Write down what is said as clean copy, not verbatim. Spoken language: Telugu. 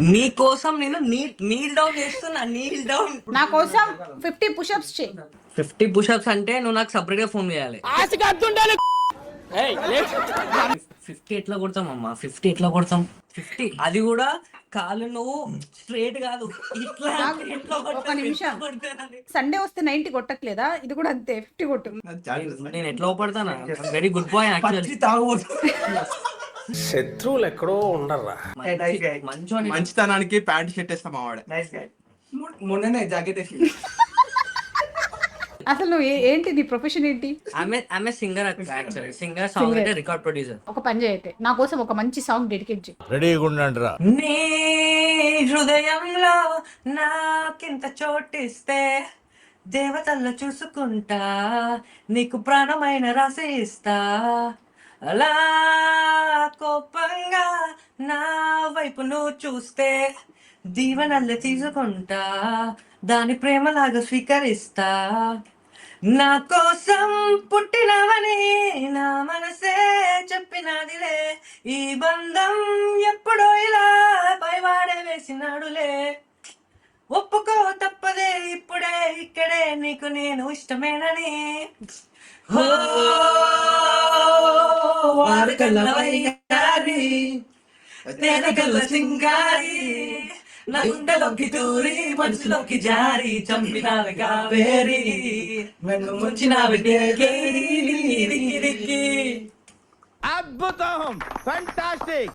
నీ కోసం నేను నీల్ డౌన్ చేస్తున్నా, నీల్ డౌన్. నా కోసం 50 పుషప్స్ చేయి. 50 పుషప్స్ అంటే నువ్వు నాకు సపరేట్ గా ఫోన్ చేయాలి. 50 ఎట్లా కొడతాం అమ్మా? 50 ఎట్లా కొడతాం? 50 అది కూడా కాలు నువ్వు స్ట్రేట్ కాదు, ఇట్లా ఎట్లా ఒక నిమిషం. కొడతానని. సండే వస్తే 90 కొట్టట్లేదా? ఇది కూడా అంతే 50 కొట్టు. నేను ఎట్లా పడతానా? Very good boy actually. శత్రువులు ఎక్కడో ఉండర్రా. మంచోని మంచితనానికి ప్యాంట్ షర్ట్ వేస్తాం ఆవిడ. మొన్ననే జాకెట్ వేసి. అసలు నువ్వు ఏంటి నీ ప్రొఫెషన్ ఏంటి? ఆమె singer actually. Singer, song writer, record producer. ఒక పని చేయతే నా కోసం ఒక మంచి సాంగ్ డెడికేట్ చేయి. రెడీగా ఉండండిరా. నీ హృదయంలో నాకింత చోటిస్తే దేవతల్లో చూసుకుంటా, నీకు ప్రాణమైన రాసి ఇస్తా. అలా కోపంగా నా వైపు నువ్వు చూస్తే దీవెనల్లే తీసుకుంటా, దాని ప్రేమలాగా స్వీకరిస్తా. నా కోసం పుట్టినవని నా మనసే చెప్పినదిలే, ఈ బంధం ఎప్పుడో ఇలా పైవాడే వేసినాడులే. ఒప్పుకో తప్పదే ఇప్పుడే ఇక్కడే, నీకు నేను ఇష్టమేనని. హో వారికల్ల వైగారి, తేనెకల్ల సింగారి, నా గుండెలోకి దూరి మనసులోకి జారి చంపినావి కావేరి, నన్ను ముంచినావి దిక్కి. అద్భుతం, ఫంటాస్టిక్.